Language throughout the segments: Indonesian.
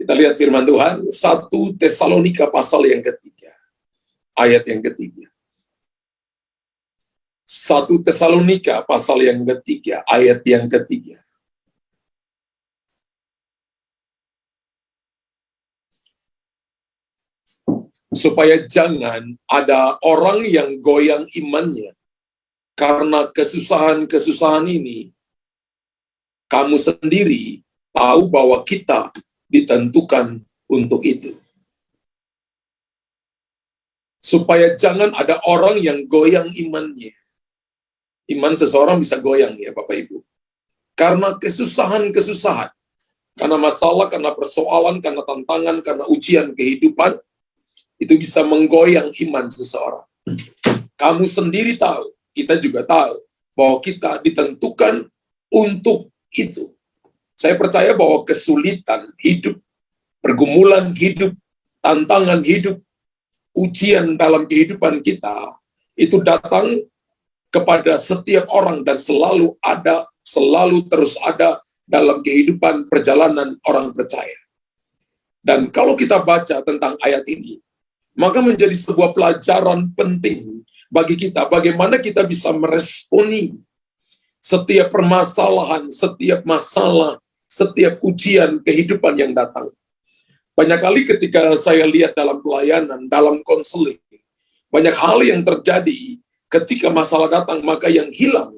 Kita lihat firman Tuhan, 1 Tesalonika pasal yang ketiga, ayat yang ketiga. 1 Tesalonika pasal yang ketiga, ayat yang ketiga. Supaya jangan ada orang yang goyang imannya karena kesusahan-kesusahan ini. Kamu sendiri tahu bahwa kita ditentukan untuk itu. Supaya jangan ada orang yang goyang imannya. Iman seseorang bisa goyang ya Bapak Ibu. Karena kesusahan-kesusahan. Karena masalah, karena persoalan, karena tantangan, karena ujian kehidupan. Itu bisa menggoyang iman seseorang. Kamu sendiri tahu, kita juga tahu, bahwa kita ditentukan untuk itu. Saya percaya bahwa kesulitan hidup, pergumulan hidup, tantangan hidup, ujian dalam kehidupan kita, itu datang kepada setiap orang dan selalu ada, selalu terus ada dalam kehidupan perjalanan orang percaya. Dan kalau kita baca tentang ayat ini, maka menjadi sebuah pelajaran penting bagi kita, bagaimana kita bisa meresponi setiap permasalahan, setiap masalah, setiap ujian kehidupan yang datang. Banyak kali ketika saya lihat dalam pelayanan, dalam konseling, banyak hal yang terjadi ketika masalah datang, maka yang hilang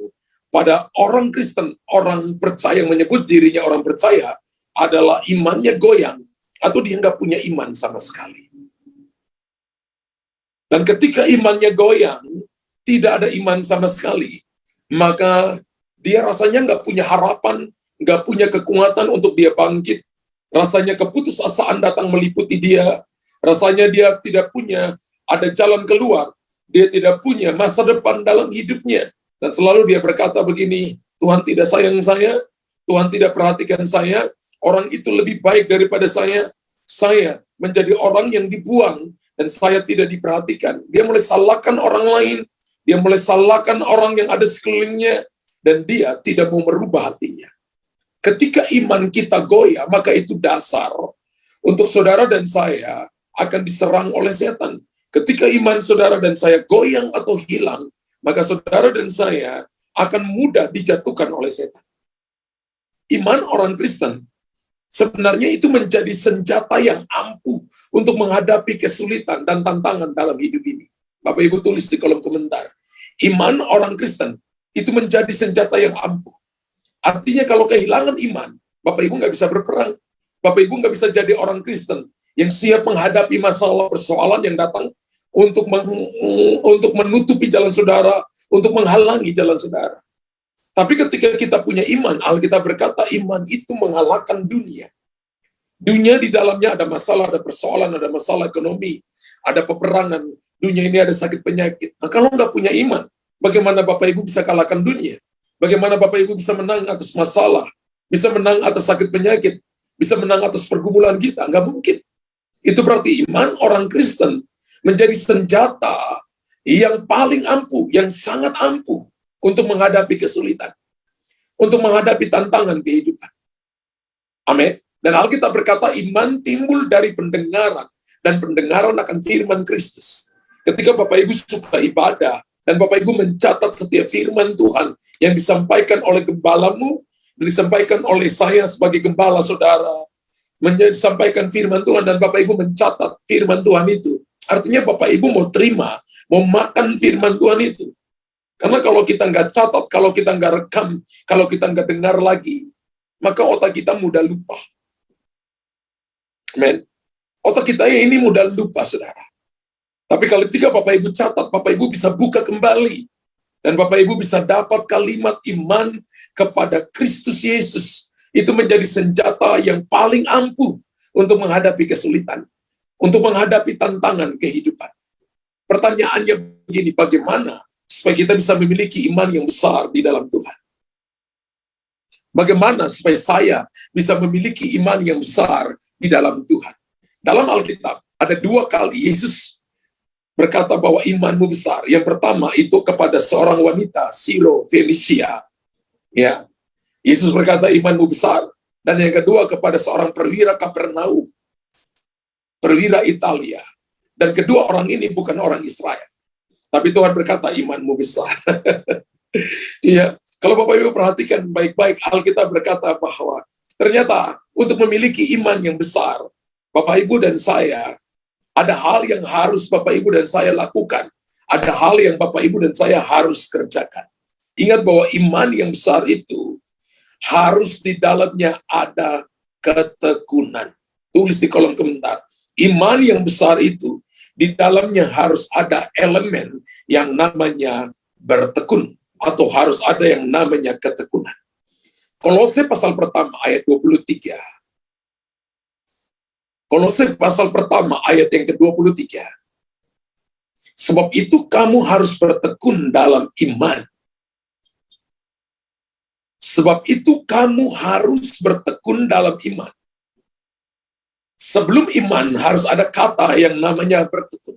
pada orang Kristen, orang percaya yang menyebut dirinya orang percaya, adalah imannya goyang, atau dia nggak punya iman sama sekali. Dan ketika imannya goyang, tidak ada iman sama sekali, maka dia rasanya nggak punya harapan, nggak punya kekuatan untuk dia bangkit. Rasanya keputusasaan datang meliputi dia. Rasanya dia tidak punya ada jalan keluar. Dia tidak punya masa depan dalam hidupnya. Dan selalu dia berkata begini, Tuhan tidak sayang saya, Tuhan tidak perhatikan saya, orang itu lebih baik daripada saya menjadi orang yang dibuang, dan saya tidak diperhatikan. Dia mulai salahkan orang lain, dia mulai salahkan orang yang ada sekelilingnya, dan dia tidak mau merubah hatinya. Ketika iman kita goyah, maka itu dasar untuk saudara dan saya akan diserang oleh setan. Ketika iman saudara dan saya goyang atau hilang, maka saudara dan saya akan mudah dijatuhkan oleh setan. Iman orang Kristen sebenarnya itu menjadi senjata yang ampuh untuk menghadapi kesulitan dan tantangan dalam hidup ini. Bapak Ibu tulis di kolom komentar. Iman orang Kristen itu menjadi senjata yang ampuh. Artinya kalau kehilangan iman, Bapak Ibu nggak bisa berperang. Bapak Ibu nggak bisa jadi orang Kristen yang siap menghadapi masalah persoalan yang datang untuk menutupi jalan saudara, untuk menghalangi jalan saudara. Tapi ketika kita punya iman, Alkitab berkata iman itu mengalahkan dunia. Dunia di dalamnya ada masalah, ada persoalan, ada masalah ekonomi, ada peperangan, dunia ini ada sakit penyakit. Nah, kalau nggak punya iman, bagaimana Bapak Ibu bisa kalahkan dunia? Bagaimana Bapak Ibu bisa menang atas masalah, bisa menang atas sakit penyakit, bisa menang atas pergumulan kita? Nggak mungkin. Itu berarti iman orang Kristen menjadi senjata yang paling ampuh, yang sangat ampuh untuk menghadapi kesulitan, untuk menghadapi tantangan kehidupan. Amin. Dan Alkitab berkata iman timbul dari pendengaran, dan pendengaran akan firman Kristus. Ketika Bapak Ibu suka ibadah, dan Bapak Ibu mencatat setiap firman Tuhan yang disampaikan oleh gembalamu, dan disampaikan oleh saya sebagai gembala saudara, disampaikan firman Tuhan, dan Bapak Ibu mencatat firman Tuhan itu, artinya Bapak Ibu mau terima, mau makan firman Tuhan itu. Karena kalau kita nggak catat, kalau kita nggak rekam, kalau kita nggak dengar lagi, maka otak kita mudah lupa. Amen. Otak kita ini mudah lupa, saudara. Tapi kalau ketika Bapak Ibu catat, Bapak Ibu bisa buka kembali. Dan Bapak Ibu bisa dapat kalimat iman kepada Kristus Yesus. Itu menjadi senjata yang paling ampuh untuk menghadapi kesulitan. Untuk menghadapi tantangan kehidupan. Pertanyaannya begini, bagaimana supaya kita bisa memiliki iman yang besar di dalam Tuhan? Bagaimana supaya saya bisa memiliki iman yang besar di dalam Tuhan? Dalam Alkitab, ada 2 kali Yesus berkata bahwa imanmu besar. Yang pertama itu kepada seorang wanita, Siro Fenisia. Ya, Yesus berkata imanmu besar. Dan yang kedua kepada seorang perwira Kapernaum. perwira Italia. Dan kedua orang ini bukan orang Israel. Tapi Tuhan berkata, imanmu besar. Iya, kalau Bapak Ibu perhatikan baik-baik, Alkitab berkata bahwa ternyata untuk memiliki iman yang besar, Bapak Ibu dan saya, ada hal yang harus Bapak Ibu dan saya lakukan. Ada hal yang Bapak Ibu dan saya harus kerjakan. Ingat bahwa iman yang besar itu harus di dalamnya ada ketekunan. Tulis di kolom komentar. Iman yang besar itu di dalamnya harus ada elemen yang namanya bertekun, atau harus ada yang namanya ketekunan. Kolose pasal pertama ayat 23. Kolose pasal pertama ayat yang ke-23. Sebab itu kamu harus bertekun dalam iman. Sebab itu kamu harus bertekun dalam iman. Sebelum iman harus ada kata yang namanya bertekun.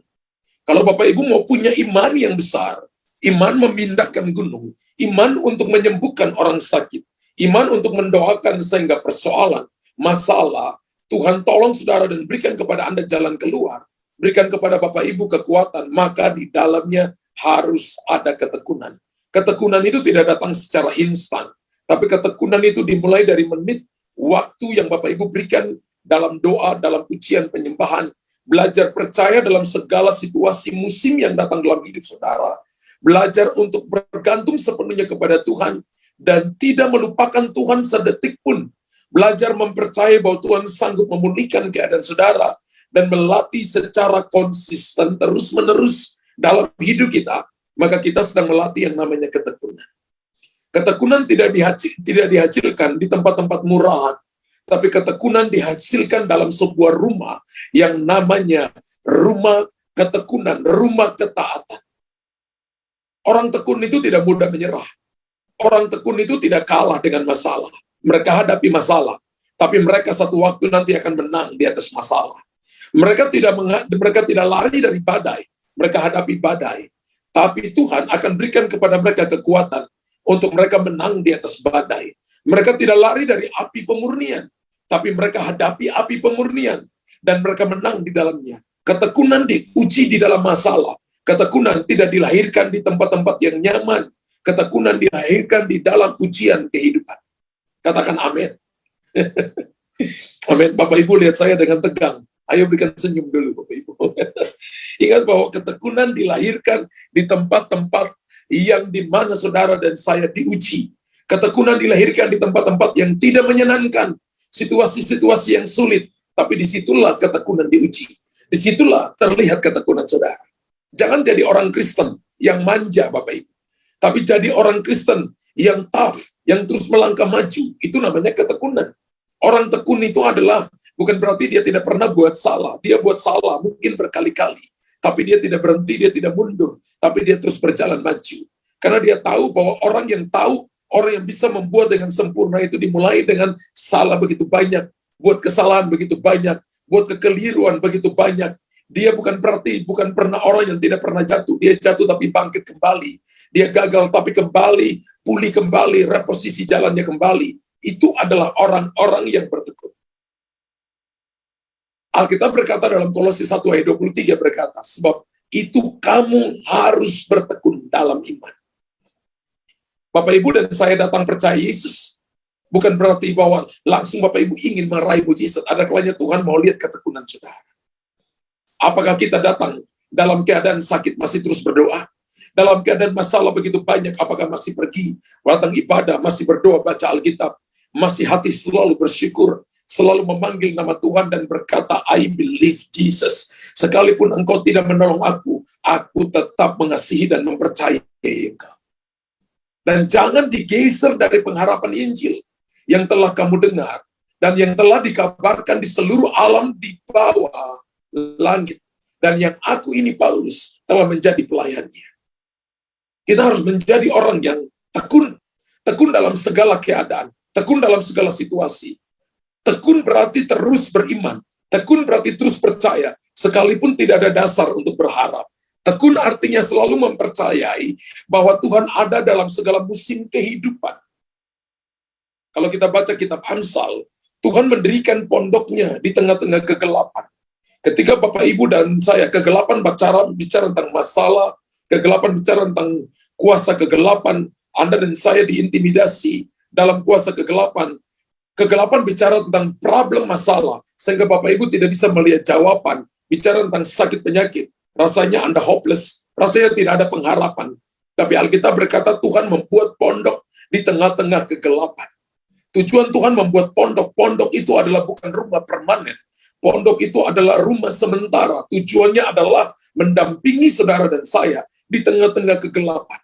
Kalau Bapak Ibu mau punya iman yang besar, iman memindahkan gunung, iman untuk menyembuhkan orang sakit, iman untuk mendoakan sehingga persoalan, masalah, Tuhan tolong saudara dan berikan kepada Anda jalan keluar, berikan kepada Bapak Ibu kekuatan, maka di dalamnya harus ada ketekunan. Ketekunan itu tidak datang secara instan, tapi ketekunan itu dimulai dari menit waktu yang Bapak Ibu berikan dalam doa, dalam pujian penyembahan, belajar percaya dalam segala situasi musim yang datang dalam hidup saudara, belajar untuk bergantung sepenuhnya kepada Tuhan, dan tidak melupakan Tuhan sedetik pun, belajar mempercayai bahwa Tuhan sanggup memulihkan keadaan saudara, dan melatih secara konsisten terus-menerus dalam hidup kita, maka kita sedang melatih yang namanya ketekunan. Ketekunan tidak dihasilkan di tempat-tempat murahan, tapi ketekunan dihasilkan dalam sebuah rumah yang namanya rumah ketekunan, rumah ketaatan. Orang tekun itu tidak mudah menyerah. Orang tekun itu tidak kalah dengan masalah. Mereka hadapi masalah, tapi mereka satu waktu nanti akan menang di atas masalah. Mereka tidak lari dari badai, mereka hadapi badai. Tapi Tuhan akan berikan kepada mereka kekuatan untuk mereka menang di atas badai. Mereka tidak lari dari api pemurnian, tapi mereka hadapi api pemurnian, dan mereka menang di dalamnya. Ketekunan diuji di dalam masalah. Ketekunan tidak dilahirkan di tempat-tempat yang nyaman. Ketekunan dilahirkan di dalam ujian kehidupan. Katakan amin. Amin. Bapak Ibu lihat saya dengan tegang. Ayo berikan senyum dulu Bapak Ibu. Ingat bahwa ketekunan dilahirkan di tempat-tempat yang dimana saudara dan saya diuji. Ketekunan dilahirkan di tempat-tempat yang tidak menyenangkan. Situasi-situasi yang sulit. Tapi disitulah ketekunan diuji. Disitulah terlihat ketekunan saudara. Jangan jadi orang Kristen yang manja Bapak Ibu. Tapi jadi orang Kristen yang tough, yang terus melangkah maju. Itu namanya ketekunan. Orang tekun itu adalah, bukan berarti dia tidak pernah buat salah. Dia buat salah mungkin berkali-kali. Tapi dia tidak berhenti, dia tidak mundur. Tapi dia terus berjalan maju. Karena dia tahu bahwa orang yang bisa membuat dengan sempurna itu dimulai dengan salah begitu banyak. Buat kesalahan begitu banyak. Buat kekeliruan begitu banyak. Dia bukan pernah orang yang tidak pernah jatuh. Dia jatuh tapi bangkit kembali. Dia gagal tapi kembali, pulih kembali, reposisi jalannya kembali. Itu adalah orang-orang yang bertekun. Alkitab berkata dalam Kolose 1 ayat 23 berkata, sebab itu kamu harus bertekun dalam iman. Bapak Ibu dan saya datang percaya Yesus. Bukan berarti bahwa langsung Bapak Ibu ingin meraih mujizat. Ada kalanya Tuhan mau lihat ketekunan saudara. Apakah kita datang dalam keadaan sakit masih terus berdoa? Dalam keadaan masalah begitu banyak, apakah masih pergi, datang ibadah, masih berdoa, baca Alkitab, masih hati selalu bersyukur, selalu memanggil nama Tuhan dan berkata, I believe Jesus. Sekalipun engkau tidak menolong aku tetap mengasihi dan mempercayai engkau. Dan jangan digeser dari pengharapan Injil yang telah kamu dengar dan yang telah dikabarkan di seluruh alam di bawah langit. Dan yang aku ini Paulus telah menjadi pelayannya. Kita harus menjadi orang yang tekun. Tekun dalam segala keadaan. Tekun dalam segala situasi. Tekun berarti terus beriman. Tekun berarti terus percaya. Sekalipun tidak ada dasar untuk berharap. Tekun artinya selalu mempercayai bahwa Tuhan ada dalam segala musim kehidupan. Kalau kita baca kitab Amsal, Tuhan mendirikan pondoknya di tengah-tengah kegelapan. Ketika Bapak Ibu dan saya, kegelapan bicara tentang masalah, kegelapan bicara tentang kuasa kegelapan, Anda dan saya diintimidasi dalam kuasa kegelapan. Kegelapan bicara tentang problem masalah, sehingga Bapak Ibu tidak bisa melihat jawaban, bicara tentang sakit penyakit, rasanya Anda hopeless, rasanya tidak ada pengharapan. Tapi Alkitab berkata Tuhan membuat pondok di tengah-tengah kegelapan. Tujuan Tuhan membuat pondok itu adalah bukan rumah permanen. Pondok itu adalah rumah sementara. Tujuannya adalah mendampingi saudara dan saya di tengah-tengah kegelapan.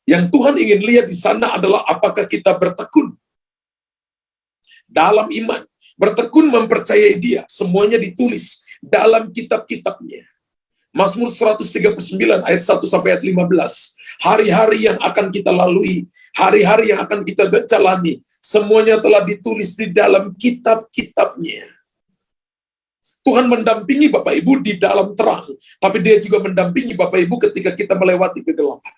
Yang Tuhan ingin lihat di sana adalah apakah kita bertekun dalam iman. Bertekun mempercayai Dia. Semuanya ditulis dalam kitab-kitabnya. Mazmur 139 ayat 1 sampai ayat 15. Hari-hari yang akan kita lalui, hari-hari yang akan kita jalani, semuanya telah ditulis di dalam kitab-kitabnya. Tuhan mendampingi Bapak Ibu di dalam terang, tapi Dia juga mendampingi Bapak Ibu ketika kita melewati kegelapan.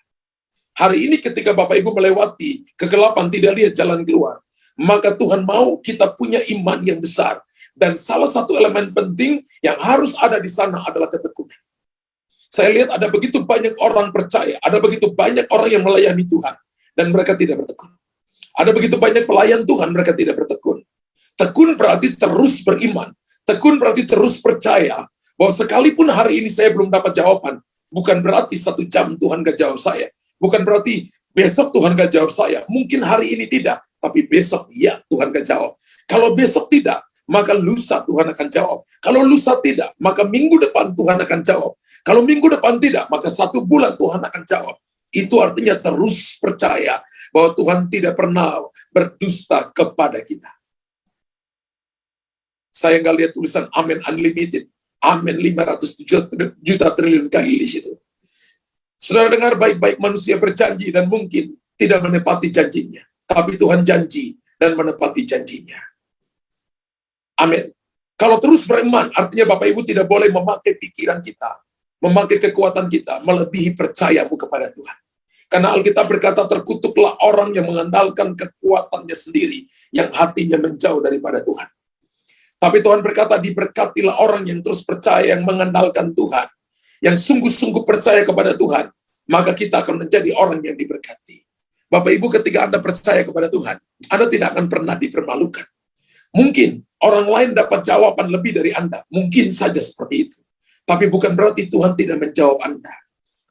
Hari ini ketika Bapak Ibu melewati kegelapan, tidak lihat jalan keluar, maka Tuhan mau kita punya iman yang besar. Dan salah satu elemen penting yang harus ada di sana adalah ketekunan. Saya lihat ada begitu banyak orang percaya, ada begitu banyak orang yang melayani Tuhan, dan mereka tidak bertekun. Ada begitu banyak pelayan Tuhan, mereka tidak bertekun. Tekun berarti terus beriman. Tekun berarti terus percaya bahwa sekalipun hari ini saya belum dapat jawaban, bukan berarti 1 jam Tuhan gak jawab saya. Bukan berarti besok Tuhan gak jawab saya. Mungkin hari ini tidak, tapi besok ya Tuhan gak jawab. Kalau besok tidak, maka lusa Tuhan akan jawab. Kalau lusa tidak, maka minggu depan Tuhan akan jawab. Kalau minggu depan tidak, maka 1 bulan Tuhan akan jawab. Itu artinya terus percaya bahwa Tuhan tidak pernah berdusta kepada kita. Saya nggak lihat tulisan Amen Unlimited, Amen 500 juta triliun kali di situ. Saudara dengar baik-baik, manusia berjanji dan mungkin tidak menepati janjinya. Tapi Tuhan janji dan menepati janjinya. Amin. Kalau terus beriman, artinya Bapak Ibu tidak boleh memakai pikiran kita, memakai kekuatan kita, melebihi percayamu kepada Tuhan. Karena Alkitab berkata, terkutuklah orang yang mengandalkan kekuatannya sendiri, yang hatinya menjauh daripada Tuhan. Tapi Tuhan berkata, diberkatilah orang yang terus percaya, yang mengandalkan Tuhan, yang sungguh-sungguh percaya kepada Tuhan, maka kita akan menjadi orang yang diberkati. Bapak Ibu, ketika Anda percaya kepada Tuhan, Anda tidak akan pernah dipermalukan. Mungkin orang lain dapat jawaban lebih dari Anda, mungkin saja seperti itu. Tapi bukan berarti Tuhan tidak menjawab Anda.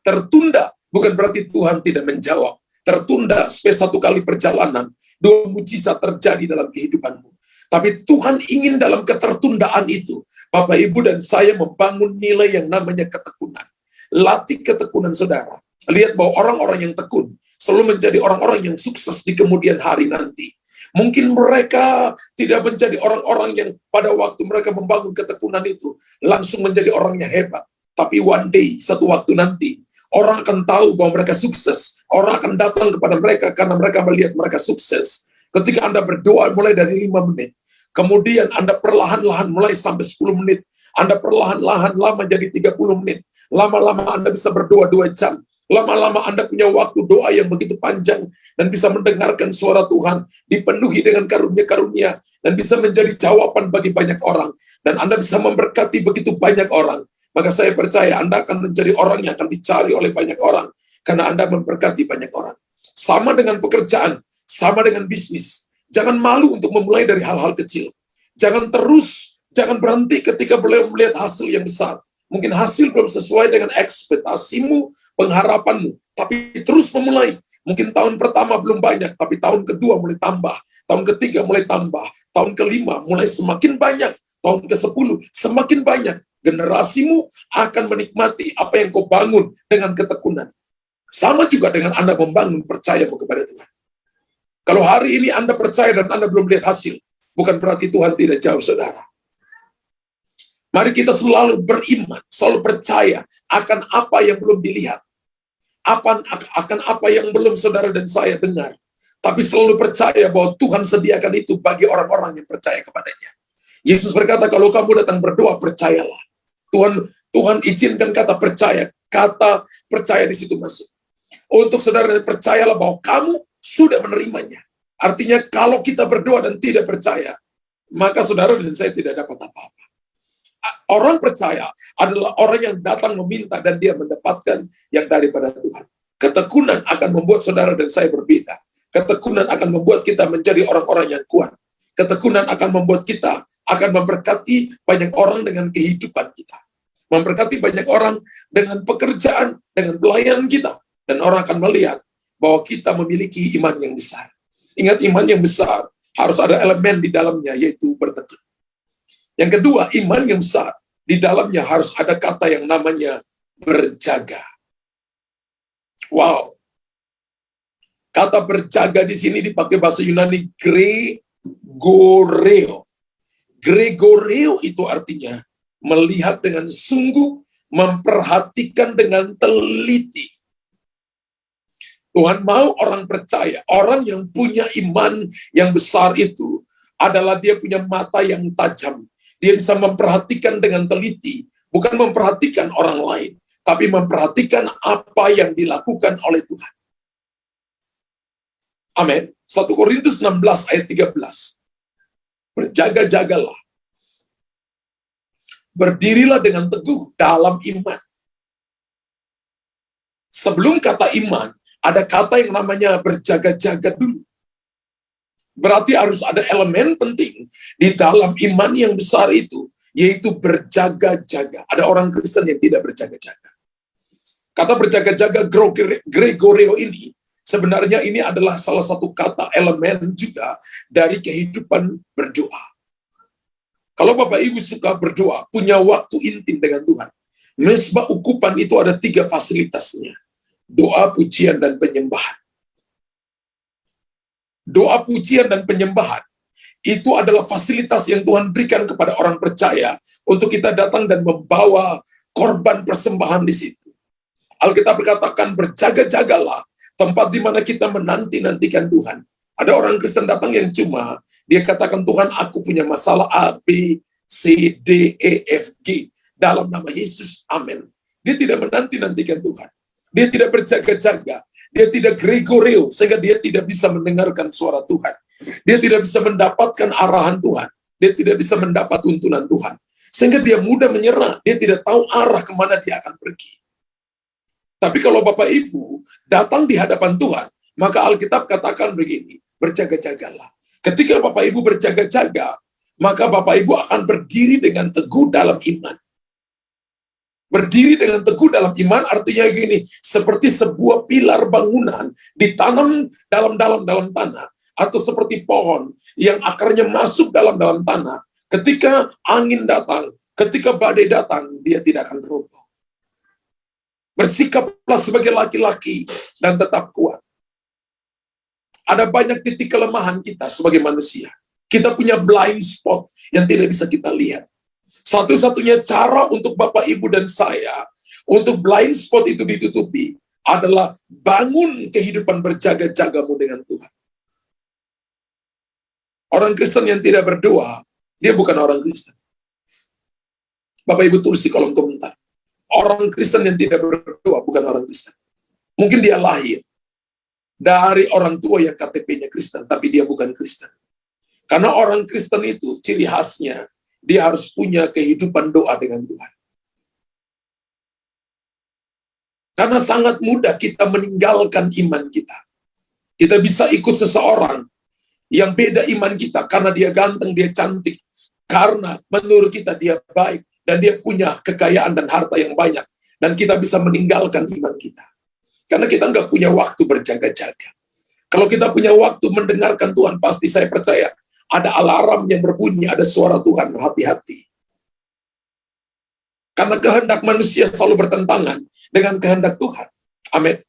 Tertunda bukan berarti Tuhan tidak menjawab. Tertunda supaya 1 kali perjalanan, 2 mujizat terjadi dalam kehidupanmu. Tapi Tuhan ingin dalam ketertundaan itu, Bapak, Ibu, dan saya membangun nilai yang namanya ketekunan. Latih ketekunan saudara. Lihat bahwa orang-orang yang tekun selalu menjadi orang-orang yang sukses di kemudian hari nanti. Mungkin mereka tidak menjadi orang-orang yang pada waktu mereka membangun ketekunan itu langsung menjadi orang yang hebat. Tapi one day, satu waktu nanti, orang akan tahu bahwa mereka sukses. Orang akan datang kepada mereka karena mereka melihat mereka sukses. Ketika Anda berdoa mulai dari 5 menit, kemudian Anda perlahan-lahan mulai sampai 10 menit, Anda perlahan-lahan lama jadi 30 menit, lama-lama Anda bisa berdoa 2 jam, lama-lama Anda punya waktu doa yang begitu panjang, dan bisa mendengarkan suara Tuhan, dipenuhi dengan karunia-karunia, dan bisa menjadi jawaban bagi banyak orang, dan Anda bisa memberkati begitu banyak orang. Maka saya percaya Anda akan menjadi orang yang akan dicari oleh banyak orang, karena Anda memberkati banyak orang. Sama dengan pekerjaan, sama dengan bisnis. Jangan malu untuk memulai dari hal-hal kecil. Jangan berhenti ketika belum melihat hasil yang besar. Mungkin hasil belum sesuai dengan ekspektasimu, pengharapanmu, tapi terus memulai. Mungkin tahun pertama belum banyak, tapi tahun kedua mulai tambah, tahun ketiga mulai tambah, tahun kelima mulai semakin banyak, tahun ke-10 semakin banyak. Generasimu akan menikmati apa yang kau bangun dengan ketekunan. Sama juga dengan Anda membangun percayamu kepada Tuhan. Kalau hari ini Anda percaya dan Anda belum lihat hasil, bukan berarti Tuhan tidak jauh, saudara. Mari kita selalu beriman, selalu percaya akan apa yang belum dilihat, akan apa yang belum saudara dan saya dengar. Tapi selalu percaya bahwa Tuhan sediakan itu bagi orang-orang yang percaya kepadanya. Yesus berkata, kalau kamu datang berdoa, percayalah. Tuhan izinkan kata percaya di situ masuk. Untuk saudara, percayalah bahwa kamu sudah menerimanya. Artinya kalau kita berdoa dan tidak percaya, maka saudara dan saya tidak dapat apa-apa. Orang percaya adalah orang yang datang meminta dan dia mendapatkan yang daripada Tuhan. Ketekunan akan membuat saudara dan saya berbeda. Ketekunan akan membuat kita menjadi orang-orang yang kuat. Ketekunan akan membuat kita akan memberkati banyak orang dengan kehidupan kita. Memberkati banyak orang dengan pekerjaan, dengan pelayanan kita. Dan orang akan melihat bahwa kita memiliki iman yang besar. Ingat, iman yang besar harus ada elemen di dalamnya, yaitu bertekun. Yang kedua, iman yang besar, di dalamnya harus ada kata yang namanya berjaga. Wow. Kata berjaga di sini dipakai bahasa Yunani gregoreo. Gregoreo itu artinya melihat dengan sungguh, memperhatikan dengan teliti. Tuhan mau orang percaya, orang yang punya iman yang besar itu adalah dia punya mata yang tajam. Dia bisa memperhatikan dengan teliti, bukan memperhatikan orang lain, tapi memperhatikan apa yang dilakukan oleh Tuhan. Amin. 1 Korintus 16 ayat 13. Berjaga-jagalah. Berdirilah dengan teguh dalam iman. Sebelum kata iman, ada kata yang namanya berjaga-jaga dulu. Berarti harus ada elemen penting di dalam iman yang besar itu, yaitu berjaga-jaga. Ada orang Kristen yang tidak berjaga-jaga. Kata berjaga-jaga Gregoreo ini, sebenarnya ini adalah salah satu kata elemen juga dari kehidupan berdoa. Kalau Bapak Ibu suka berdoa, punya waktu intim dengan Tuhan, Mezbah Ukupan itu ada 3 fasilitasnya. Doa, pujian, dan penyembahan. Doa, pujian, dan penyembahan itu adalah fasilitas yang Tuhan berikan kepada orang percaya untuk kita datang dan membawa korban persembahan di situ. Alkitab berkatakan, berjaga-jagalah, tempat di mana kita menanti-nantikan Tuhan. Ada orang Kristen datang yang cuma, dia katakan, Tuhan, aku punya masalah A, B, C, D, E, F, G. Dalam nama Yesus, amin. Dia tidak menanti-nantikan Tuhan. Dia tidak berjaga-jaga. Dia tidak gregoreo, sehingga dia tidak bisa mendengarkan suara Tuhan. Dia tidak bisa mendapatkan arahan Tuhan. Dia tidak bisa mendapat tuntunan Tuhan. Sehingga dia mudah menyerah. Dia tidak tahu arah kemana dia akan pergi. Tapi kalau Bapak Ibu datang di hadapan Tuhan, maka Alkitab katakan begini, berjaga-jagalah. Ketika Bapak Ibu berjaga-jaga, maka Bapak Ibu akan berdiri dengan teguh dalam iman. Berdiri dengan teguh dalam iman artinya gini, seperti sebuah pilar bangunan ditanam dalam tanah, atau seperti pohon yang akarnya masuk dalam tanah. Ketika angin datang, ketika badai datang, dia tidak akan roboh. Bersikaplah sebagai laki-laki dan tetap kuat. Ada banyak titik kelemahan kita sebagai manusia. Kita punya blind spot yang tidak bisa kita lihat. Satu-satunya cara untuk Bapak, Ibu, dan saya untuk blind spot itu ditutupi adalah bangun kehidupan berjaga-jagamu dengan Tuhan. Orang Kristen yang tidak berdoa, dia bukan orang Kristen. Bapak Ibu tulis di kolom komentar. Orang Kristen yang tidak berdoa bukan orang Kristen. Mungkin dia lahir dari orang tua yang KTP-nya Kristen, tapi dia bukan Kristen. Karena orang Kristen itu ciri khasnya, dia harus punya kehidupan doa dengan Tuhan. Karena sangat mudah kita meninggalkan iman kita. Kita bisa ikut seseorang yang beda iman kita karena dia ganteng, dia cantik. Karena menurut kita dia baik dan dia punya kekayaan dan harta yang banyak. Dan kita bisa meninggalkan iman kita. Karena kita nggak punya waktu berjaga-jaga. Kalau kita punya waktu mendengarkan Tuhan, pasti saya percaya ada alarm yang berbunyi, ada suara Tuhan, hati-hati. Karena kehendak manusia selalu bertentangan dengan kehendak Tuhan. Amin.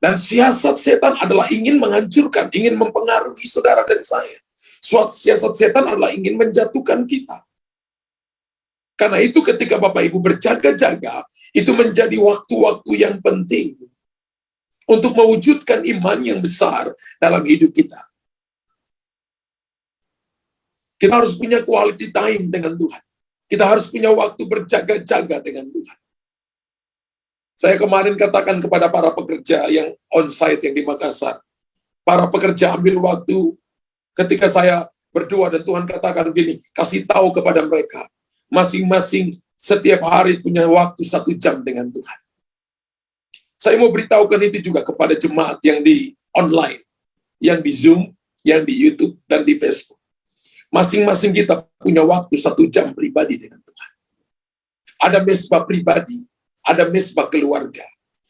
Dan siasat setan adalah ingin menghancurkan, ingin mempengaruhi saudara dan saya. Siasat setan adalah ingin menjatuhkan kita. Karena itu ketika Bapak Ibu berjaga-jaga, itu menjadi waktu-waktu yang penting untuk mewujudkan iman yang besar dalam hidup kita. Kita harus punya quality time dengan Tuhan. Kita harus punya waktu berjaga-jaga dengan Tuhan. Saya kemarin katakan kepada para pekerja yang on-site yang di Makassar, para pekerja ambil waktu ketika saya berdoa dan Tuhan katakan gini, kasih tahu kepada mereka masing-masing setiap hari punya waktu 1 jam dengan Tuhan. Saya mau beritahukan itu juga kepada jemaat yang di online, yang di Zoom, yang di YouTube, dan di Facebook. Masing-masing kita punya waktu 1 jam pribadi dengan Tuhan. Ada mesbah pribadi, ada mesbah keluarga.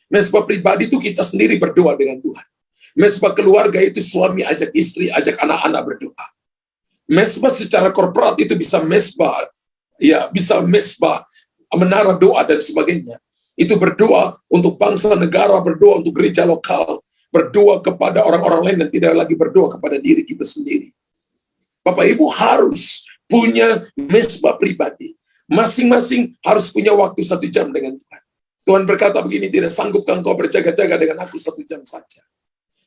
Mesbah pribadi itu kita sendiri berdoa dengan Tuhan. Mesbah keluarga itu suami ajak istri, ajak anak-anak berdoa. Mesbah secara korporat itu bisa mesbah, ya bisa mesbah, menara doa dan sebagainya. Itu berdoa untuk bangsa negara, berdoa untuk gereja lokal, berdoa kepada orang-orang lain dan tidak lagi berdoa kepada diri kita sendiri. Bapak Ibu harus punya mesbah pribadi. Masing-masing harus punya waktu 1 jam dengan Tuhan. Tuhan berkata begini, tidak sanggupkah engkau berjaga-jaga dengan aku 1 jam saja.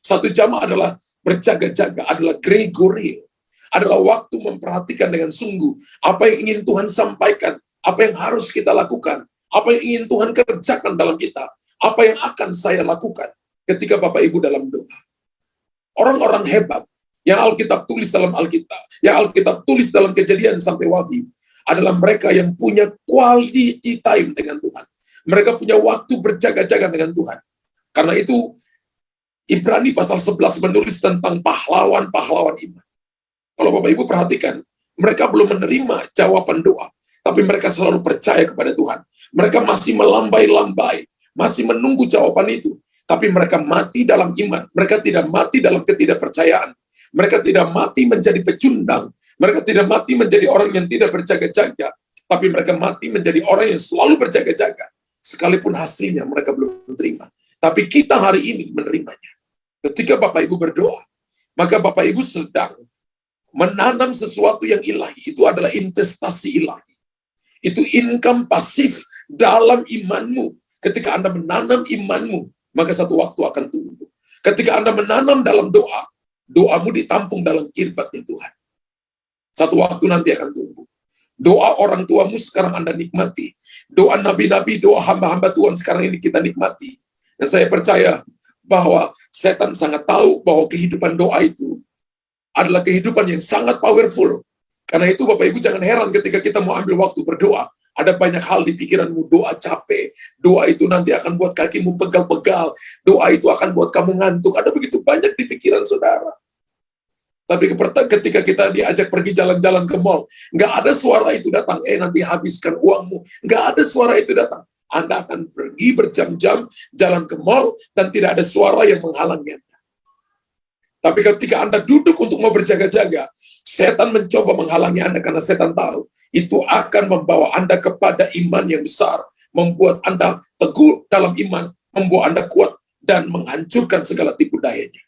1 jam adalah berjaga-jaga, adalah Gregorial. Adalah waktu memperhatikan dengan sungguh apa yang ingin Tuhan sampaikan, apa yang harus kita lakukan, apa yang ingin Tuhan kerjakan dalam kita, apa yang akan saya lakukan ketika Bapak Ibu dalam doa. Orang-orang hebat yang Alkitab tulis dalam Alkitab, yang Alkitab tulis dalam Kejadian sampai Wahyu, adalah mereka yang punya quality time dengan Tuhan. Mereka punya waktu berjaga-jaga dengan Tuhan. Karena itu, Ibrani pasal 11 menulis tentang pahlawan-pahlawan iman. Kalau Bapak Ibu perhatikan, mereka belum menerima jawaban doa, tapi mereka selalu percaya kepada Tuhan. Mereka masih melambai-lambai, masih menunggu jawaban itu, tapi mereka mati dalam iman. Mereka tidak mati dalam ketidakpercayaan. Mereka tidak mati menjadi pecundang. Mereka tidak mati menjadi orang yang tidak berjaga-jaga, tapi mereka mati menjadi orang yang selalu berjaga-jaga. Sekalipun hasilnya mereka belum menerima. Tapi kita hari ini menerimanya. Ketika Bapak Ibu berdoa, maka Bapak Ibu sedang menanam sesuatu yang ilahi. Itu adalah investasi ilahi. Itu income pasif dalam imanmu. Ketika Anda menanam imanmu, maka satu waktu akan tumbuh. Ketika Anda menanam dalam doa, doamu ditampung dalam kirbatnya Tuhan. Satu waktu nanti akan tumbuh. Doa orang tuamu sekarang Anda nikmati. Doa nabi-nabi, doa hamba-hamba Tuhan sekarang ini kita nikmati. Dan saya percaya bahwa setan sangat tahu bahwa kehidupan doa itu adalah kehidupan yang sangat powerful. Karena itu Bapak Ibu jangan heran ketika kita mau ambil waktu berdoa. Ada banyak hal di pikiranmu, doa capek. Doa itu nanti akan buat kakimu pegal-pegal. Doa itu akan buat kamu ngantuk. Ada begitu banyak di pikiran saudara. Tapi ketika kita diajak pergi jalan-jalan ke mall, nggak ada suara itu datang, nanti habiskan uangmu. Nggak ada suara itu datang. Anda akan pergi berjam-jam jalan ke mall dan tidak ada suara yang menghalangi Anda. Tapi ketika Anda duduk untuk mau berjaga-jaga, setan mencoba menghalangi Anda karena setan tahu itu akan membawa Anda kepada iman yang besar, membuat Anda teguh dalam iman, membuat Anda kuat dan menghancurkan segala tipu dayanya.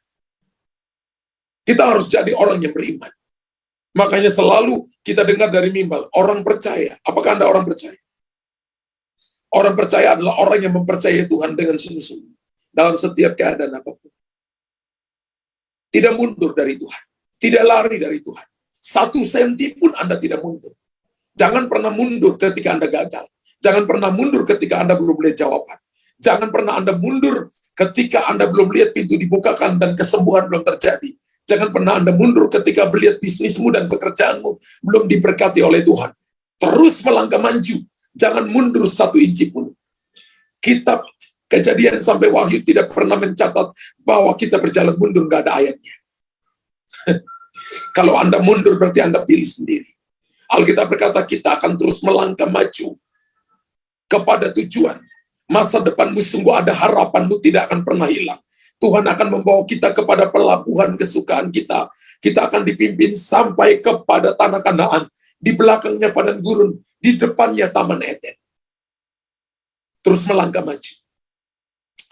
Kita harus jadi orang yang beriman. Makanya selalu kita dengar dari mimbar, orang percaya. Apakah Anda orang percaya? Orang percaya adalah orang yang mempercayai Tuhan dengan sungguh-sungguh dalam setiap keadaan apapun. Tidak mundur dari Tuhan. Tidak lari dari Tuhan. 1 senti pun Anda tidak mundur. Jangan pernah mundur ketika Anda gagal. Jangan pernah mundur ketika Anda belum lihat jawaban. Jangan pernah Anda mundur ketika Anda belum lihat pintu dibukakan dan kesembuhan belum terjadi. Jangan pernah Anda mundur ketika melihat bisnismu dan pekerjaanmu belum diberkati oleh Tuhan. Terus melangkah maju. Jangan mundur 1 inci pun. Kitab Kejadian sampai Wahyu tidak pernah mencatat bahwa kita berjalan mundur, nggak ada ayatnya. Kalau Anda mundur berarti Anda pilih sendiri. Alkitab berkata kita akan terus melangkah maju kepada tujuan. Masa depanmu sungguh ada, harapanmu tidak akan pernah hilang. Tuhan akan membawa kita kepada pelabuhan kesukaan kita. Kita akan dipimpin sampai kepada tanah Kanaan. Di belakangnya padang gurun, di depannya taman Eden. Terus melangkah maju.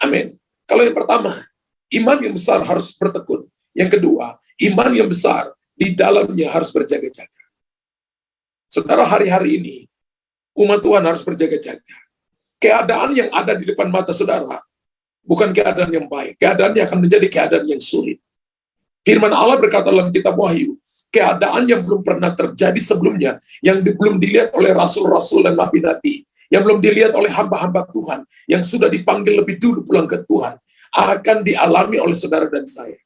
Amin. Kalau yang pertama, iman yang besar harus bertekun. Yang kedua, iman yang besar di dalamnya harus berjaga-jaga. Saudara, hari-hari ini, umat Tuhan harus berjaga-jaga. Keadaan yang ada di depan mata saudara, bukan keadaan yang baik. Keadaannya akan menjadi keadaan yang sulit. Firman Allah berkata dalam kitab Wahyu, keadaan yang belum pernah terjadi sebelumnya, yang belum dilihat oleh rasul-rasul dan nabi-nabi, yang belum dilihat oleh hamba-hamba Tuhan, yang sudah dipanggil lebih dulu pulang ke Tuhan, akan dialami oleh saudara dan saya.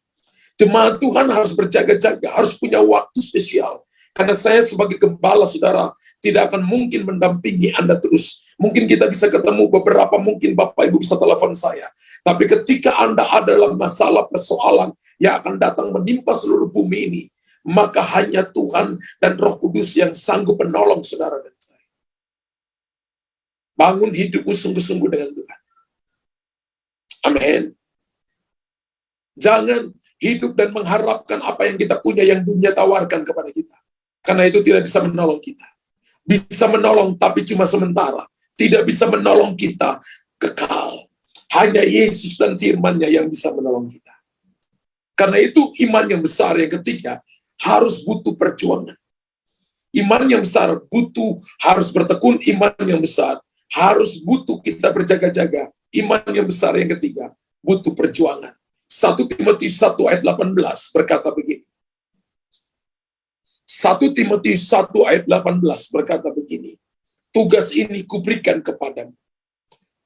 Jemaat Tuhan harus berjaga-jaga, harus punya waktu spesial. Karena saya sebagai gembala, saudara, tidak akan mungkin mendampingi Anda terus. Mungkin kita bisa ketemu beberapa, mungkin Bapak Ibu bisa telepon saya. Tapi ketika Anda ada dalam masalah persoalan yang akan datang menimpa seluruh bumi ini, maka hanya Tuhan dan Roh Kudus yang sanggup menolong saudara dan saya. Bangun hidupmu sungguh-sungguh dengan Tuhan. Amin. Jangan hidup dan mengharapkan apa yang kita punya yang dunia tawarkan kepada kita. Karena itu tidak bisa menolong kita. Bisa menolong tapi cuma sementara. Tidak bisa menolong kita kekal. Hanya Yesus dan firman-Nya yang bisa menolong kita. Karena itu iman yang besar yang ketiga harus butuh perjuangan. Iman yang besar harus bertekun, iman yang besar harus butuh kita berjaga-jaga. Iman yang besar yang ketiga butuh perjuangan. 1 Timotius 1 ayat 18 berkata begini. 1 Timotius 1 ayat 18 berkata begini. Tugas ini kuberikan kepadamu,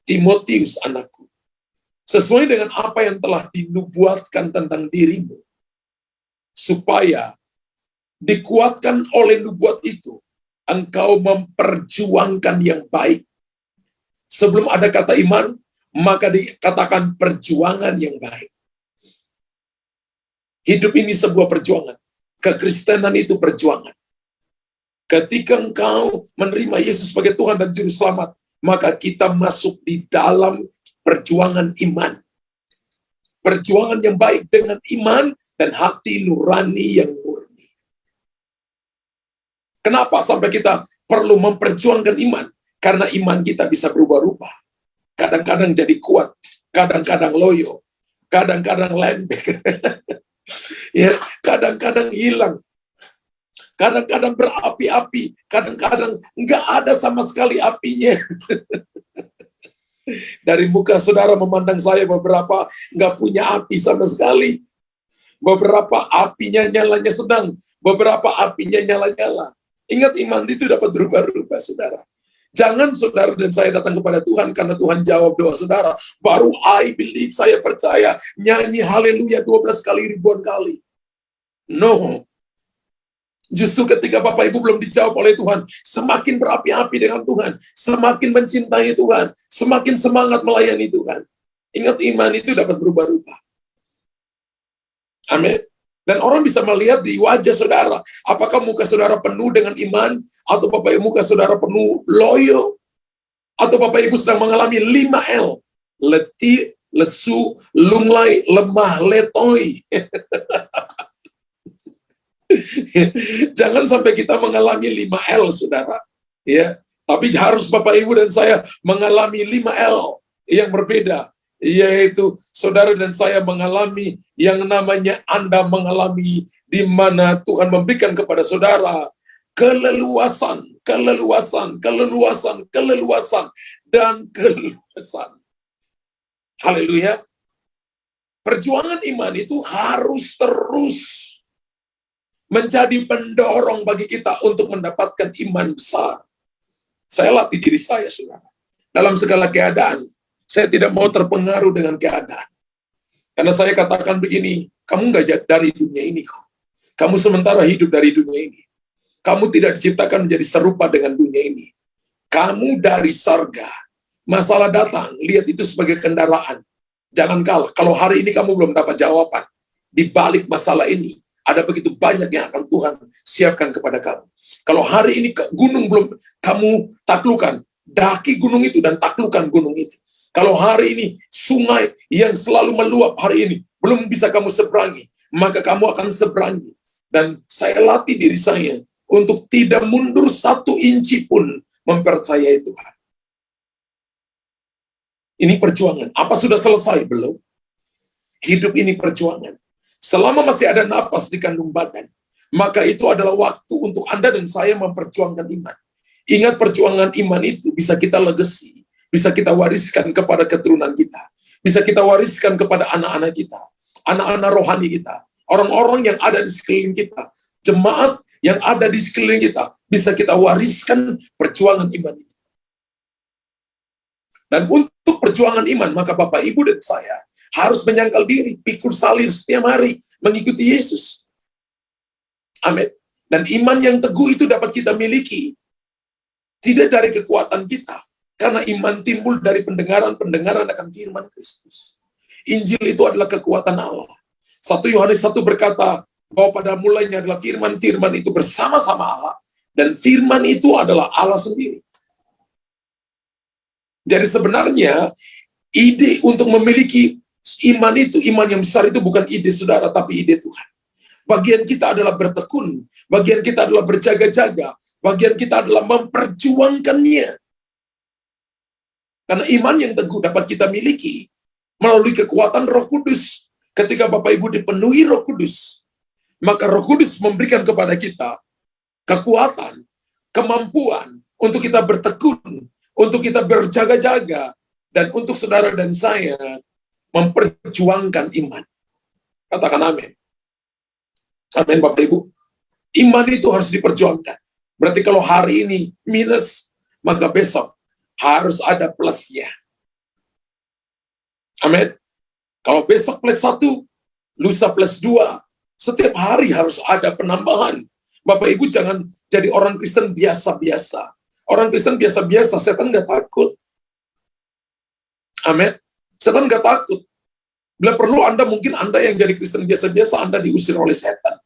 Timotius anakku, sesuai dengan apa yang telah dinubuatkan tentang dirimu, supaya dikuatkan oleh nubuat itu, engkau memperjuangkan yang baik. Sebelum ada kata iman, maka dikatakan perjuangan yang baik. Hidup ini sebuah perjuangan. Kekristenan itu perjuangan. Ketika engkau menerima Yesus sebagai Tuhan dan Juru Selamat, maka kita masuk di dalam perjuangan iman. Perjuangan yang baik dengan iman dan hati nurani yang murni. Kenapa sampai kita perlu memperjuangkan iman? Karena iman kita bisa berubah-ubah. Kadang-kadang jadi kuat, kadang-kadang loyo, kadang-kadang lembek. Ya, kadang-kadang hilang, kadang-kadang berapi-api, kadang-kadang nggak ada sama sekali apinya. Dari muka saudara memandang saya, beberapa nggak punya api sama sekali. Beberapa apinya nyalanya sedang, beberapa apinya nyala-nyala. Ingat, iman itu dapat berubah-ubah, saudara. Jangan saudara dan saya datang kepada Tuhan karena Tuhan jawab doa saudara. Baru I believe, saya percaya, nyanyi haleluya 12 kali, ribuan kali. No. Justru ketika Bapak Ibu belum dijawab oleh Tuhan, semakin berapi-api dengan Tuhan, semakin mencintai Tuhan, semakin semangat melayani Tuhan. Ingat, iman itu dapat berubah-ubah. Amin. Dan orang bisa melihat di wajah saudara, apakah muka saudara penuh dengan iman, atau Bapak Ibu muka saudara penuh loyo, atau Bapak Ibu sedang mengalami 5L, letih, lesu, lunglai, lemah, letoi. Jangan sampai kita mengalami 5L, saudara. Ya, tapi harus Bapak Ibu dan saya mengalami 5L yang berbeda. Yaitu saudara dan saya mengalami yang namanya Anda mengalami, di mana Tuhan memberikan kepada saudara keleluasan, dan keleluasan. Haleluya. Perjuangan iman itu harus terus menjadi pendorong bagi kita untuk mendapatkan iman besar. Saya latih diri saya, saudara. Dalam segala keadaan, saya tidak mau terpengaruh dengan keadaan. Karena saya katakan begini, kamu nggak dari dunia ini kok. Kamu sementara hidup dari dunia ini. Kamu tidak diciptakan menjadi serupa dengan dunia ini. Kamu dari surga. Masalah datang, lihat itu sebagai kendaraan. Jangan kalah. Kalau hari ini kamu belum dapat jawaban, di balik masalah ini, ada begitu banyak yang akan Tuhan siapkan kepada kamu. Kalau hari ini gunung belum kamu taklukan, daki gunung itu dan taklukan gunung itu. Kalau hari ini sungai yang selalu meluap hari ini belum bisa kamu seberangi, maka kamu akan seberangi. Dan saya latih diri saya untuk tidak mundur 1 inci pun mempercayai Tuhan. Ini perjuangan. Apa sudah selesai? Belum. Hidup ini perjuangan. Selama masih ada nafas di kandung badan, maka itu adalah waktu untuk Anda dan saya memperjuangkan iman. Ingat, perjuangan iman itu bisa kita legasi, bisa kita wariskan kepada keturunan kita, bisa kita wariskan kepada anak-anak kita, anak-anak rohani kita, orang-orang yang ada di sekeliling kita, jemaat yang ada di sekeliling kita, bisa kita wariskan perjuangan iman itu. Dan untuk perjuangan iman, maka Bapak, Ibu, dan saya harus menyangkal diri, pikul salib setiap hari, mengikuti Yesus. Amin. Dan iman yang teguh itu dapat kita miliki. Tidak dari kekuatan kita. Karena iman timbul dari pendengaran-pendengaran akan firman Kristus. Injil itu adalah kekuatan Allah. 1 Yohanes 1 berkata bahwa pada mulanya adalah firman itu bersama-sama Allah. Dan firman itu adalah Allah sendiri. Jadi sebenarnya ide untuk memiliki iman yang besar itu bukan ide saudara, tapi ide Tuhan. Bagian kita adalah bertekun, bagian kita adalah berjaga-jaga, bagian kita adalah memperjuangkannya. Karena iman yang teguh dapat kita miliki melalui kekuatan Roh Kudus. Ketika Bapak Ibu dipenuhi Roh Kudus, maka Roh Kudus memberikan kepada kita kekuatan, kemampuan untuk kita bertekun, untuk kita berjaga-jaga, dan untuk saudara dan saya memperjuangkan iman. Katakan amin. Amin Bapak Ibu. Iman itu harus diperjuangkan. Berarti kalau hari ini minus, maka besok harus ada plusnya. Amin. Kalau besok plus 1, lusa plus 2, setiap hari harus ada penambahan. Bapak Ibu jangan jadi orang Kristen biasa-biasa. Orang Kristen biasa-biasa, setan nggak takut. Amin. Setan nggak takut. Bila perlu mungkin Anda yang jadi Kristen biasa-biasa, Anda diusir oleh setan.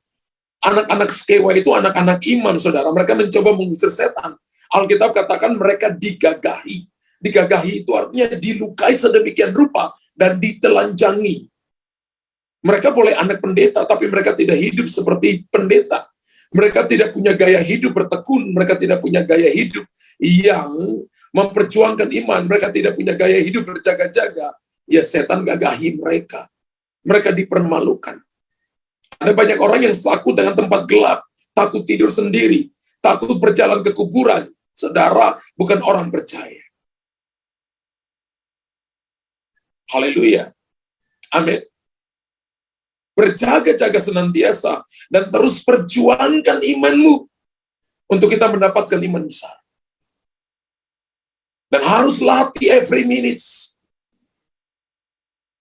Anak-anak Skewa itu anak-anak iman, saudara. Mereka mencoba mengusir setan. Alkitab katakan mereka digagahi. Digagahi itu artinya dilukai sedemikian rupa dan ditelanjangi. Mereka boleh anak pendeta, tapi mereka tidak hidup seperti pendeta. Mereka tidak punya gaya hidup bertekun. Mereka tidak punya gaya hidup yang memperjuangkan iman. Mereka tidak punya gaya hidup berjaga-jaga. Ya setan gagahi mereka. Mereka dipermalukan. Ada banyak orang yang takut dengan tempat gelap, takut tidur sendiri, takut berjalan ke kuburan. Saudara, bukan orang percaya. Haleluya. Amin. Berjaga-jaga senantiasa dan terus perjuangkan imanmu untuk kita mendapatkan iman besar. Dan harus latih every minutes.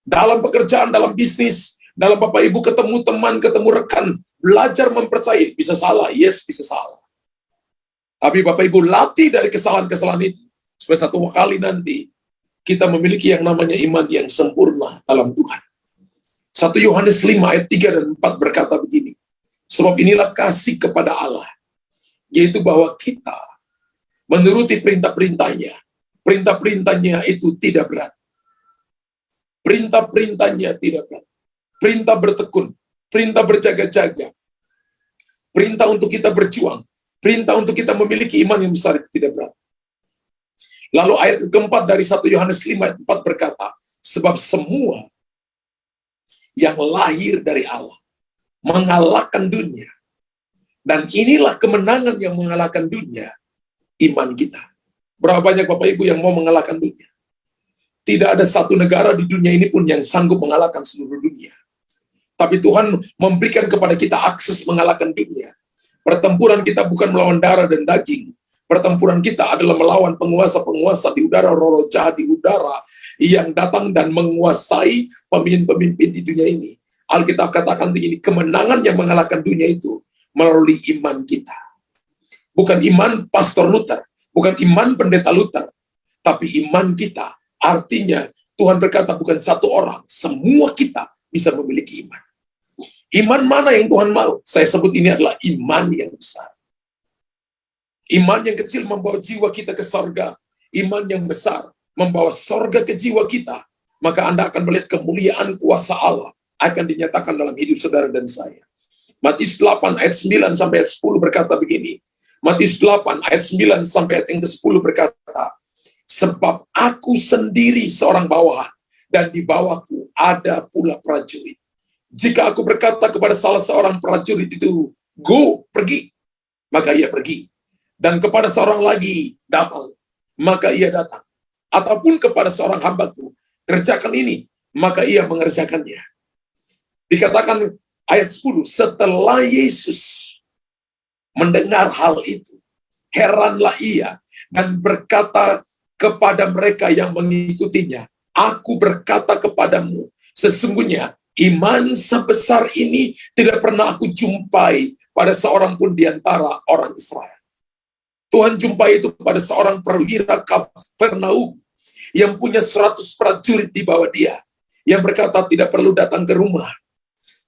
Dalam pekerjaan, dalam bisnis, dalam Bapak Ibu ketemu teman, ketemu rekan, belajar mempercayai. Bisa salah, yes, bisa salah. Tapi Bapak Ibu latih dari kesalahan-kesalahan itu, supaya satu kali nanti kita memiliki yang namanya iman yang sempurna dalam Tuhan. 1 Yohanes 5 ayat 3 dan 4 berkata begini, sebab inilah kasih kepada Allah, yaitu bahwa kita menuruti perintah-perintahnya. Perintah-perintahnya itu tidak berat. Perintah-perintahnya tidak berat. Perintah bertekun, perintah berjaga-jaga, perintah untuk kita berjuang, perintah untuk kita memiliki iman yang besar itu tidak berat. Lalu ayat keempat dari 1 Yohanes 5 ayat 4 berkata, sebab semua yang lahir dari Allah mengalahkan dunia. Dan inilah kemenangan yang mengalahkan dunia, iman kita. Berapa banyak Bapak Ibu yang mau mengalahkan dunia? Tidak ada satu negara di dunia ini pun yang sanggup mengalahkan seluruh dunia. Tapi Tuhan memberikan kepada kita akses mengalahkan dunia. Pertempuran kita bukan melawan darah dan daging. Pertempuran kita adalah melawan penguasa-penguasa di udara, roh-roh jahat di udara yang datang dan menguasai pemimpin-pemimpin di dunia ini. Alkitab katakan begini, kemenangan yang mengalahkan dunia itu melalui iman kita. Bukan iman Pastor Luther, bukan iman Pendeta Luther, tapi iman kita. Artinya Tuhan berkata bukan satu orang, semua kita bisa memiliki iman. Iman mana yang Tuhan mau? Saya sebut ini adalah iman yang besar. Iman yang kecil membawa jiwa kita ke sorga. Iman yang besar membawa sorga ke jiwa kita. Maka Anda akan melihat kemuliaan kuasa Allah akan dinyatakan dalam hidup saudara dan saya. Matius 8 ayat 9 sampai ayat 10 berkata begini. Matius 8 ayat 9 sampai ayat yang ke-10 berkata, sebab aku sendiri seorang bawahan, dan di bawahku ada pula prajurit. Jika aku berkata kepada salah seorang prajurit itu, go, pergi, maka ia pergi. Dan kepada seorang lagi, datang, maka ia datang. Ataupun kepada seorang hambaku, kerjakan ini, maka ia mengerjakannya. Dikatakan ayat 10, setelah Yesus mendengar hal itu, heranlah ia, dan berkata kepada mereka yang mengikutinya, aku berkata kepadamu, sesungguhnya iman sebesar ini tidak pernah aku jumpai pada seorang pun di antara orang Israel. Tuhan jumpai itu pada seorang perwira Kapernaum yang punya 100 prajurit di bawah dia, yang berkata tidak perlu datang ke rumah,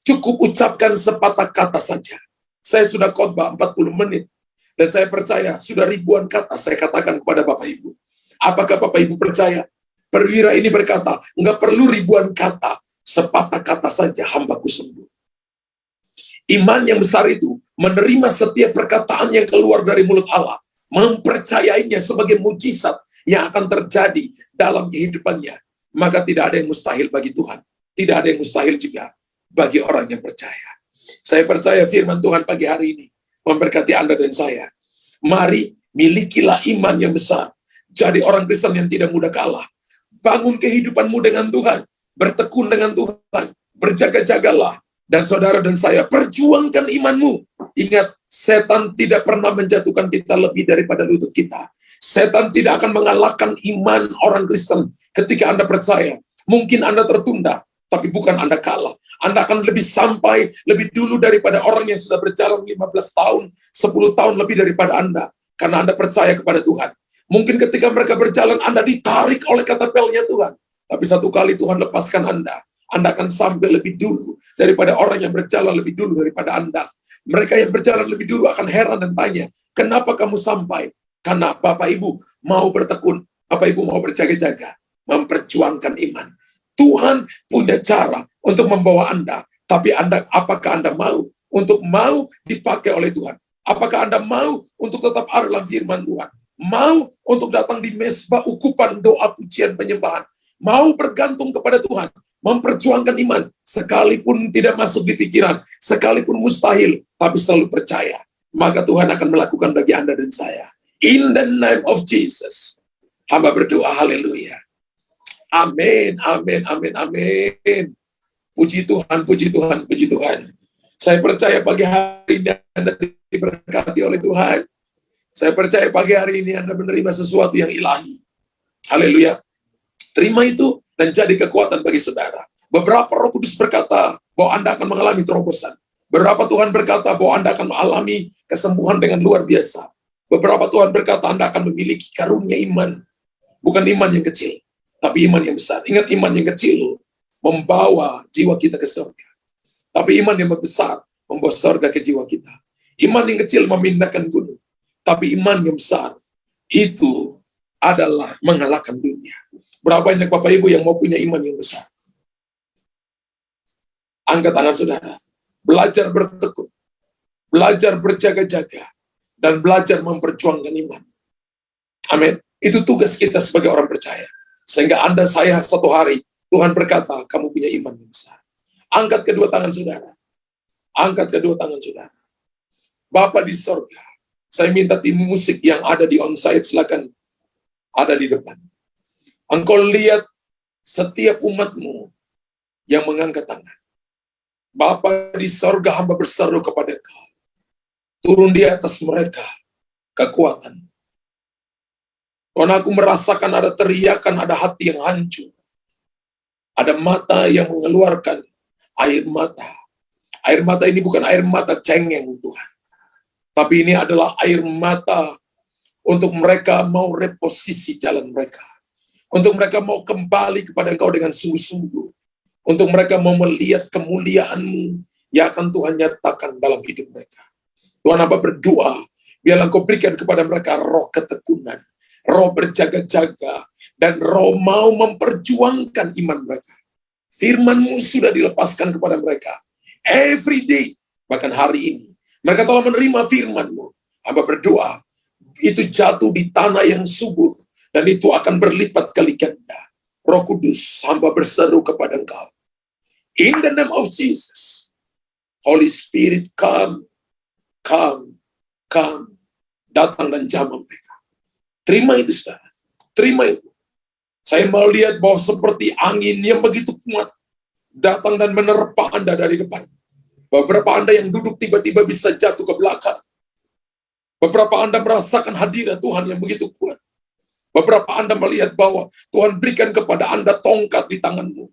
cukup ucapkan sepatah kata saja. Saya sudah khotbah 40 menit, dan saya percaya sudah ribuan kata saya katakan kepada Bapak Ibu. Apakah Bapak Ibu percaya? Perwira ini berkata, enggak perlu ribuan kata, sepatah kata saja hambaku sembuh. Iman yang besar itu menerima setiap perkataan yang keluar dari mulut Allah, mempercayainya sebagai mujizat yang akan terjadi dalam kehidupannya. Maka tidak ada yang mustahil bagi Tuhan. Tidak ada yang mustahil juga bagi orang yang percaya. Saya percaya firman Tuhan pagi hari ini memberkati Anda dan saya. Mari milikilah iman yang besar. Jadi orang Kristen yang tidak mudah kalah. Bangun kehidupanmu dengan Tuhan. Bertekun dengan Tuhan. Berjaga-jagalah. Dan saudara dan saya, perjuangkan imanmu. Ingat, setan tidak pernah menjatuhkan kita lebih daripada lutut kita. Setan tidak akan mengalahkan iman orang Kristen ketika Anda percaya. Mungkin Anda tertunda, tapi bukan Anda kalah. Anda akan lebih sampai lebih dulu daripada orang yang sudah berjalan 15 tahun, 10 tahun lebih daripada Anda. Karena Anda percaya kepada Tuhan. Mungkin ketika mereka berjalan, Anda ditarik oleh katapelnya Tuhan. Tapi satu kali Tuhan lepaskan Anda akan sampai lebih dulu daripada orang yang berjalan lebih dulu daripada Anda. Mereka yang berjalan lebih dulu akan heran dan tanya, kenapa kamu sampai? Karena Bapak Ibu mau bertekun, Bapak Ibu mau berjaga-jaga, memperjuangkan iman. Tuhan punya cara untuk membawa Anda, tapi apakah Anda mau untuk mau dipakai oleh Tuhan? Apakah Anda mau untuk tetap ada dalam firman Tuhan? Mau untuk datang di mesbah ukupan doa pujian penyembahan? Mau bergantung kepada Tuhan, memperjuangkan iman, sekalipun tidak masuk di pikiran, sekalipun mustahil, tapi selalu percaya. Maka Tuhan akan melakukan bagi Anda dan saya. In the name of Jesus. Hamba berdoa, haleluya. Amin, amin, amin, amin. Puji Tuhan, puji Tuhan, puji Tuhan. Saya percaya pagi hari ini Anda diberkati oleh Tuhan. Saya percaya pagi hari ini Anda menerima sesuatu yang ilahi. Haleluya. Terima itu dan jadi kekuatan bagi saudara. Beberapa Roh Kudus berkata bahwa Anda akan mengalami terobosan. Beberapa Tuhan berkata bahwa Anda akan mengalami kesembuhan dengan luar biasa. Beberapa Tuhan berkata Anda akan memiliki karunia iman. Bukan iman yang kecil, tapi iman yang besar. Ingat, iman yang kecil membawa jiwa kita ke surga. Tapi iman yang besar membawa surga ke jiwa kita. Iman yang kecil memindahkan gunung. Tapi iman yang besar itu adalah mengalahkan dunia. Berapa banyak Bapak Ibu yang mau punya iman yang besar? Angkat tangan saudara. Belajar bertekun. Belajar berjaga-jaga. Dan belajar memperjuangkan iman. Amin. Itu tugas kita sebagai orang percaya. Sehingga Anda, saya satu hari, Tuhan berkata, kamu punya iman yang besar. Angkat kedua tangan saudara. Angkat kedua tangan saudara. Bapa di sorga, saya minta tim musik yang ada di onsite, silakan ada di depan. Engkau lihat setiap umatmu yang mengangkat tangan. Bapa di sorga, hamba berseru kepada Engkau. Turun di atas mereka kekuatan. Karena aku merasakan ada teriakan, ada hati yang hancur. Ada mata yang mengeluarkan air mata. Air mata ini bukan air mata cengeng Tuhan. Tapi ini adalah air mata untuk mereka mau reposisi jalan mereka. Untuk mereka mau kembali kepada Engkau dengan sungguh-sungguh. Untuk mereka mau melihat kemuliaan-Mu yang akan Tuhan nyatakan dalam hidup mereka. Tuhan, hamba berdoa, biarlah Engkau berikan kepada mereka roh ketekunan, roh berjaga-jaga, dan roh mau memperjuangkan iman mereka. Firman-Mu sudah dilepaskan kepada mereka. Every day, bahkan hari ini. Mereka telah menerima firman-Mu. Hamba berdoa, itu jatuh di tanah yang subur, dan itu akan berlipat kali ganda. Roh Kudus, hamba berseru kepada Engkau. In the name of Jesus, Holy Spirit, come, come, come. Datang dan jamah mereka. Terima itu, saudara. Terima itu. Saya melihat bahwa seperti angin yang begitu kuat, datang dan menerpa Anda dari depan. Beberapa Anda yang duduk tiba-tiba bisa jatuh ke belakang. Beberapa Anda merasakan hadirat Tuhan yang begitu kuat. Beberapa Anda melihat bahwa Tuhan berikan kepada Anda tongkat di tanganmu.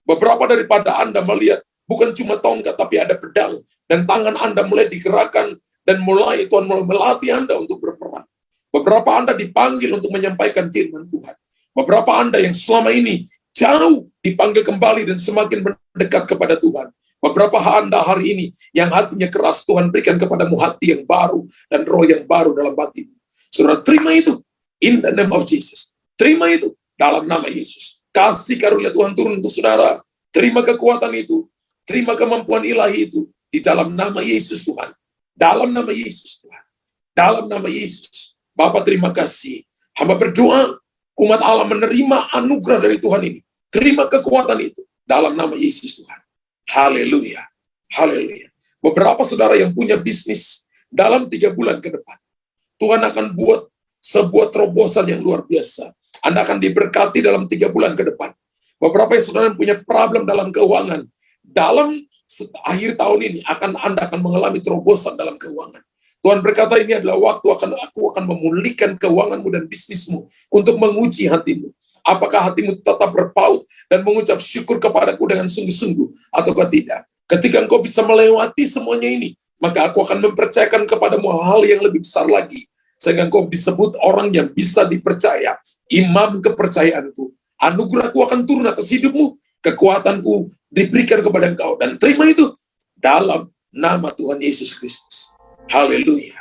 Beberapa daripada Anda melihat bukan cuma tongkat, tapi ada pedang. Dan tangan Anda mulai digerakkan, dan mulai Tuhan mulai melatih Anda untuk berperang. Beberapa Anda dipanggil untuk menyampaikan firman Tuhan. Beberapa Anda yang selama ini jauh dipanggil kembali dan semakin mendekat kepada Tuhan. Beberapa Anda hari ini yang hatinya keras, Tuhan berikan kepadamu hati yang baru dan roh yang baru dalam batin. Saudara, terima itu in the name of Jesus. Terima itu dalam nama Yesus. Kasih karunia Tuhan turun untuk saudara. Terima kekuatan itu. Terima kemampuan ilahi itu di dalam nama Yesus Tuhan. Dalam nama Yesus Tuhan. Dalam nama Yesus. Bapa, terima kasih. Hamba berdoa umat Allah menerima anugerah dari Tuhan ini. Terima kekuatan itu dalam nama Yesus Tuhan. Haleluya. Haleluya. Beberapa saudara yang punya bisnis dalam 3 bulan ke depan, Tuhan akan buat sebuah terobosan yang luar biasa. Anda akan diberkati dalam 3 bulan ke depan. Beberapa saudara yang punya problem dalam keuangan, dalam akhir tahun ini Anda akan mengalami terobosan dalam keuangan. Tuhan berkata ini adalah waktu aku akan memulihkan keuanganmu dan bisnismu untuk menguji hatimu. Apakah hatimu tetap berpaut dan mengucap syukur kepadaku dengan sungguh-sungguh ataukah tidak? Ketika engkau bisa melewati semuanya ini, maka aku akan mempercayakan kepadamu hal yang lebih besar lagi. Sehingga engkau disebut orang yang bisa dipercaya. Imam kepercayaanku. Anugerahku akan turun atas hidupmu. Kekuatanku diberikan kepada engkau. Dan terima itu dalam nama Tuhan Yesus Kristus. Haleluya.